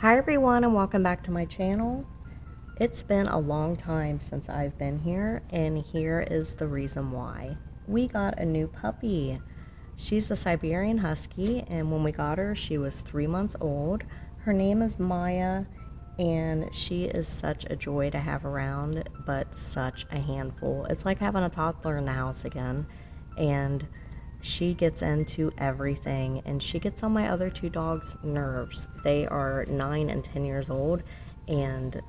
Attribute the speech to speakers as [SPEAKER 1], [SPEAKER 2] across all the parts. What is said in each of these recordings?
[SPEAKER 1] Hi everyone and welcome back to my channel. It's been a long time since I've been here, and here is the reason why. We got a new puppy. She's a Siberian Husky, and when we got her she was 3 months old. Her name is Maya, and she is such a joy to have around, but such a handful. It's like having a toddler in the house again. And she gets into everything, and she gets on my other two dogs' nerves. They are 9 and 10 years old, and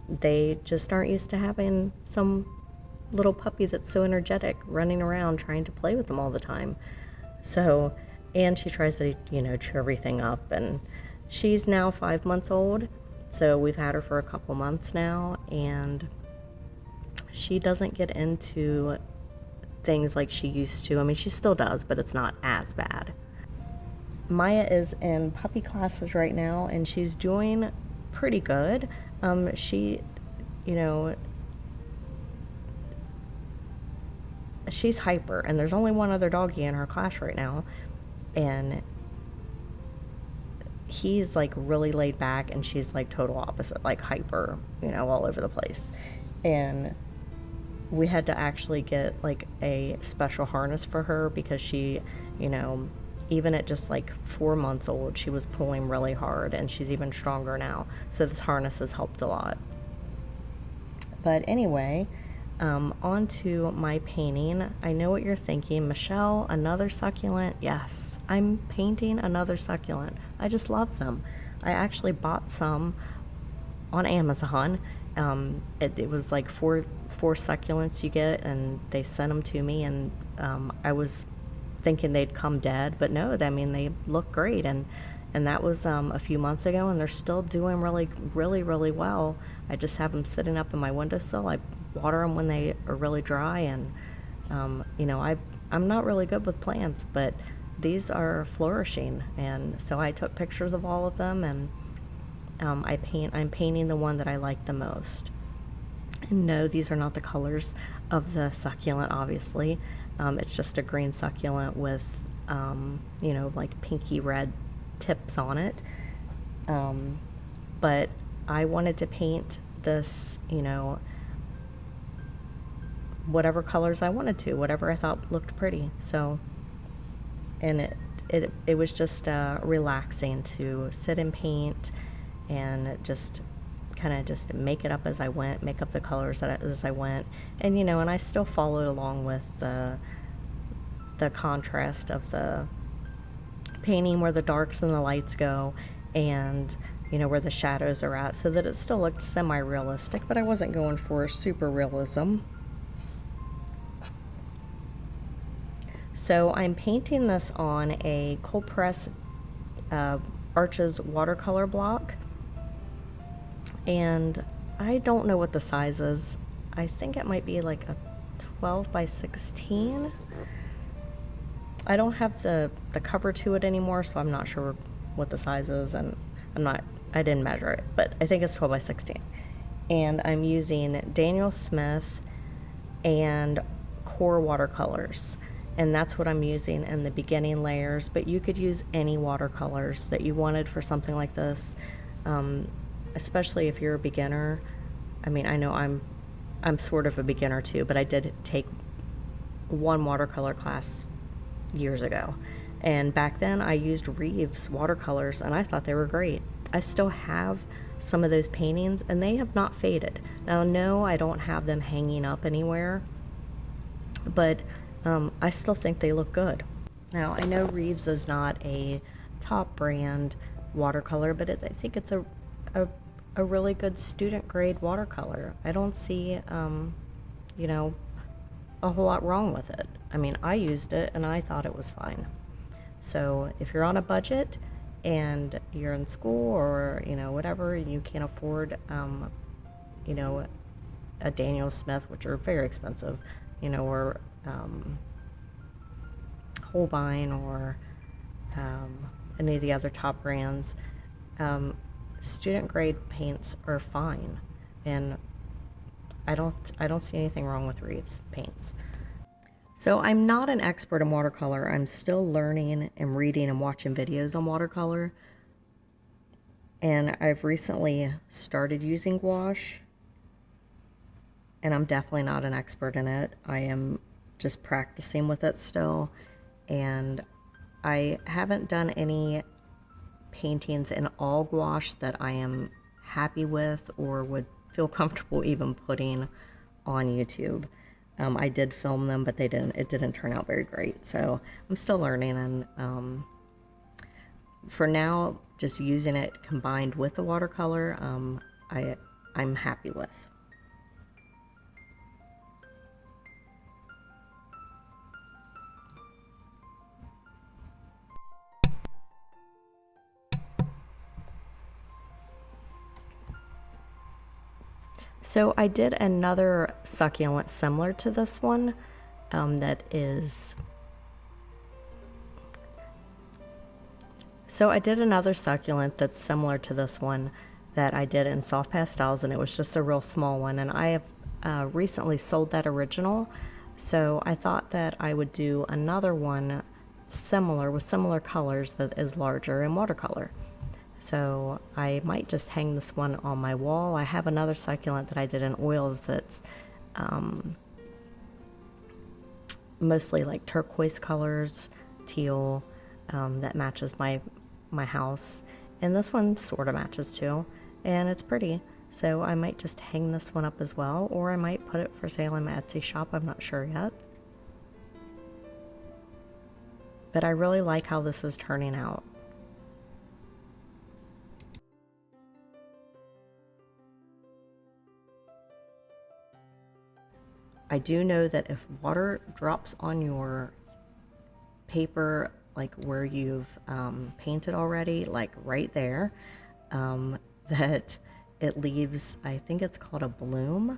[SPEAKER 1] they just aren't used to having some little puppy that's so energetic running around trying to play with them all the time. So, and she tries to, chew everything up. And she's now 5 months old, so we've had her for a couple months now, and she doesn't get into things like she used to. I mean, she still does, but it's not as bad. Maya is in puppy classes right now, and she's doing pretty good. She, she's hyper, and there's only one other doggy in her class right now, and he's like really laid back, and she's like total opposite, like hyper, all over the place. And we had to actually get like a special harness for her because she, even at just like 4 months old, she was pulling really hard, and she's even stronger now. So this harness has helped a lot. But anyway, on to my painting. I know what you're thinking, Michelle, another succulent? Yes, I'm painting another succulent. I just love them. I actually bought some on Amazon. It was like four succulents you get, and they sent them to me, and I was thinking they'd come dead, but no, I mean, they look great, and that was a few months ago, and they're still doing really well. I just have them sitting up in my windowsill. I water them when they are really dry, and I'm not really good with plants, but these are flourishing, and so I took pictures of all of them, and I'm painting the one that I like the most. And no, these are not the colors of the succulent, obviously. It's just a green succulent with, like pinky red tips on it. But I wanted to paint this, whatever colors I wanted to, whatever I thought looked pretty. So, and it was just relaxing to sit and paint, and just kind of just make it up as I went, make up the colors as I went. And and I still followed along with the contrast of the painting, where the darks and the lights go, and where the shadows are at, so that it still looked semi-realistic, but I wasn't going for super realism. So I'm painting this on a cold press Arches watercolor block, and I don't know what the size is. I think it might be like a 12 by 16. I don't have the cover to it anymore, so I'm not sure what the size is, and I didn't measure it, but I think it's 12 by 16. And I'm using Daniel Smith and Core watercolors, and that's what I'm using in the beginning layers, but you could use any watercolors that you wanted for something like this, especially if you're a beginner. I mean, I know I'm sort of a beginner too, but I did take one watercolor class years ago, and back then I used Reeves watercolors, and I thought they were great. I still have some of those paintings, and they have not faded. Now, no, I don't have them hanging up anywhere, but I still think they look good. Now, I know Reeves is not a top brand watercolor, but I think it's a really good student grade watercolor. I don't see, a whole lot wrong with it. I mean, I used it and I thought it was fine. So if you're on a budget and you're in school, or whatever, and you can't afford a Daniel Smith, which are very expensive, or Holbein, or any of the other top brands, student grade paints are fine, and I don't see anything wrong with Reeves paints. So I'm not an expert in watercolor. I'm still learning and reading and watching videos on watercolor. And I've recently started using gouache, and I'm definitely not an expert in it. I am just practicing with it still, and I haven't done any paintings in all gouache that I am happy with or would feel comfortable even putting on YouTube. I did film them, but it didn't turn out very great. So I'm still learning, and for now, just using it combined with the watercolor, I'm happy with. So I did another succulent similar to this one, So I did another succulent that's similar to this one that I did in soft pastels, and it was just a real small one. And I have recently sold that original, so I thought that I would do another one similar with similar colors that is larger in watercolor. So I might just hang this one on my wall. I have another succulent that I did in oils that's mostly like turquoise colors, teal, that matches my house. And this one sort of matches too, and it's pretty. So I might just hang this one up as well, or I might put it for sale in my Etsy shop. I'm not sure yet. But I really like how this is turning out. I do know that if water drops on your paper, like where you've painted already, like right there, that it leaves, I think it's called a bloom,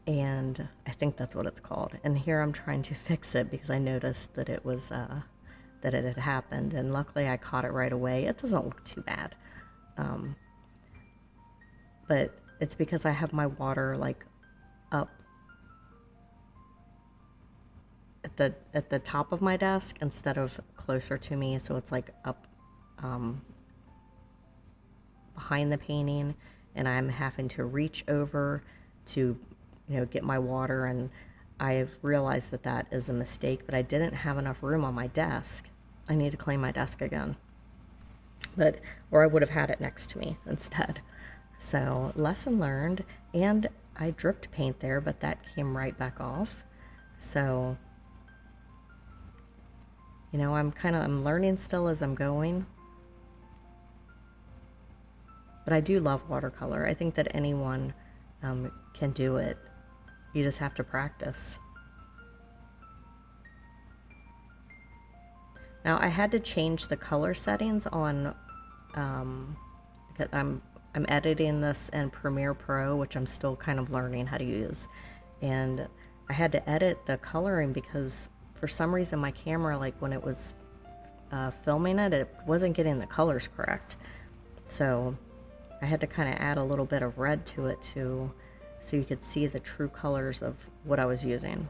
[SPEAKER 1] and I think that's what it's called. And here I'm trying to fix it because I noticed that it was that it had happened, and luckily I caught it right away. It doesn't look too bad, but it's because I have my water like up at the top of my desk instead of closer to me, so it's like up behind the painting, and I'm having to reach over to, you know, get my water, and I've realized that that is a mistake, but I didn't have enough room on my desk. I need to clean my desk again, or I would have had it next to me instead. So lesson learned, and I dripped paint there, but that came right back off. So, you know, I'm learning still as I'm going. But I do love watercolor. I think that anyone can do it. You just have to practice. Now I had to change the color settings on, because I'm editing this in Premiere Pro, which I'm still kind of learning how to use. And I had to edit the coloring because for some reason my camera, like when it was filming it, it wasn't getting the colors correct. So I had to kind of add a little bit of red to it so you could see the true colors of what I was using.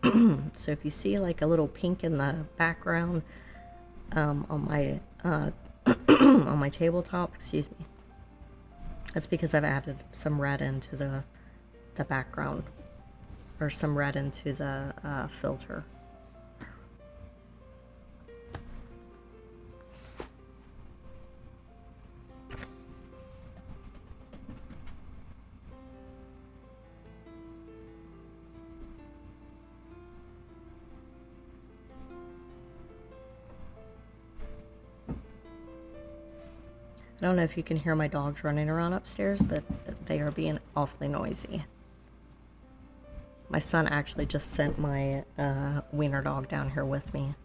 [SPEAKER 1] So if you see like a little pink in the background on my on my tabletop, excuse me, that's because I've added some red into the background, or some red into the filter. I don't know if you can hear my dogs running around upstairs, but they are being awfully noisy. My son actually just sent my wiener dog down here with me.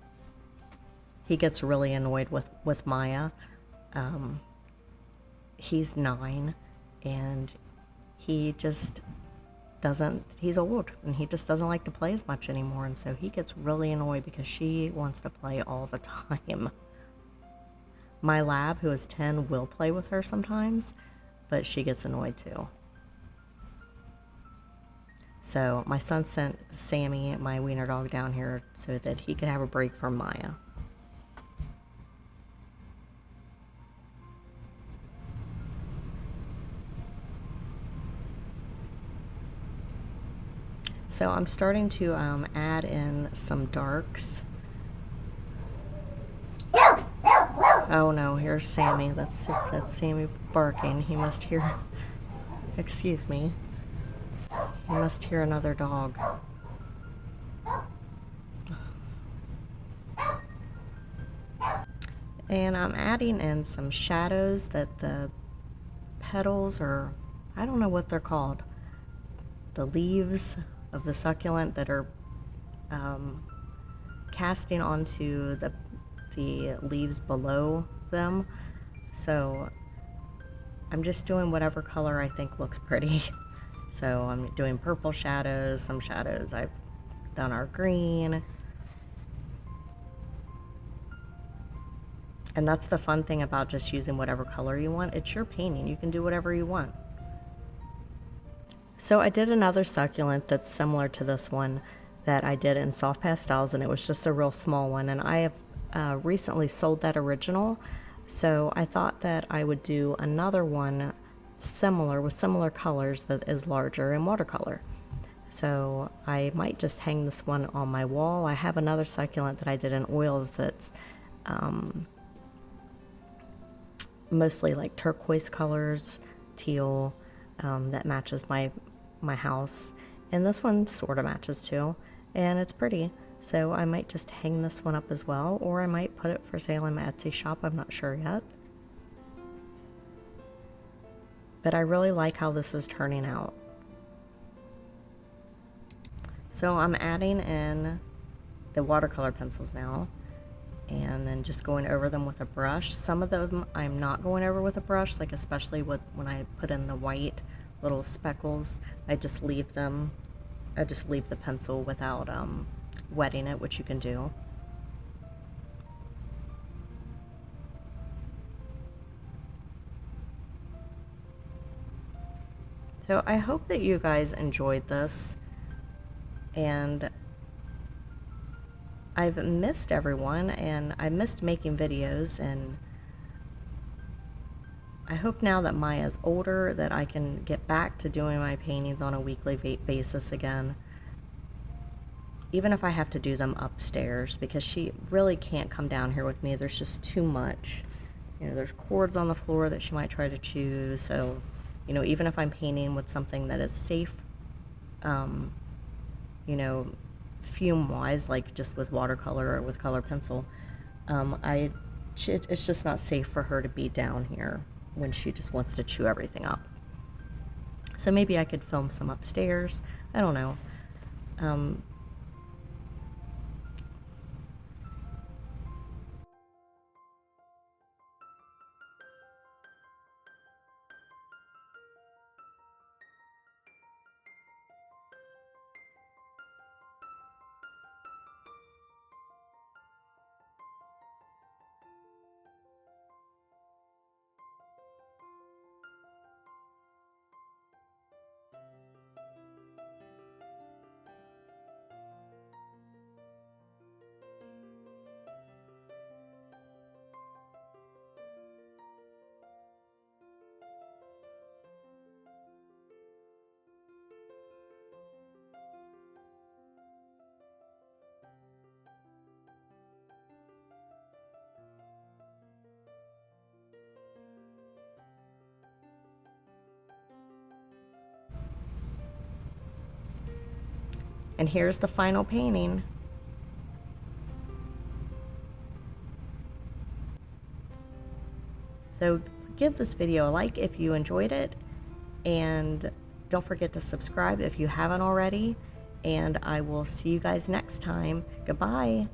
[SPEAKER 1] He gets really annoyed with Maya. He's 9, and he just doesn't, he's old, and he just doesn't like to play as much anymore, and so he gets really annoyed because she wants to play all the time. My lab, who is 10, will play with her sometimes, but she gets annoyed too. So my son sent Sammy, my wiener dog, down here so that he could have a break from Maya. So I'm starting to add in some darks. Oh no, here's Sammy. That's Sammy barking. He must hear, excuse me, he must hear another dog. And I'm adding in some shadows that the petals, or I don't know what they're called, the leaves of the succulent that are casting onto the leaves below them. So I'm just doing whatever color I think looks pretty. So I'm doing purple shadows, some shadows I've done are green. And that's the fun thing about just using whatever color you want. It's your painting. You can do whatever you want. So I did another succulent that's similar to this one that I did in soft pastels, and it was just a real small one. And I have recently sold that original, so I thought that I would do another one similar with similar colors that is larger in watercolor. So I might just hang this one on my wall. I have another succulent that I did in oils that's mostly like turquoise colors, teal, that matches my house, and this one sort of matches too, and it's pretty. So I might just hang this one up as well, or I might put it for sale in my Etsy shop. I'm not sure yet, but I really like how this is turning out. So I'm adding in the watercolor pencils now, and then just going over them with a brush. Some of them I'm not going over with a brush, like especially when I put in the white little speckles, I just leave them. I just leave the pencil without wetting it, which you can do. So I hope that you guys enjoyed this, and I've missed everyone, and I missed making videos, and I hope now that Maya's older that I can get back to doing my paintings on a weekly basis again, even if I have to do them upstairs, because she really can't come down here with me. There's just too much. You know, there's cords on the floor that she might try to chew, so, you know, even if I'm painting with something that is safe, you know, fume-wise, like just with watercolor or with color pencil, it's just not safe for her to be down here when she just wants to chew everything up. So maybe I could film some upstairs. I don't know. And here's the final painting. So give this video a like if you enjoyed it, and don't forget to subscribe if you haven't already, and I will see you guys next time. Goodbye.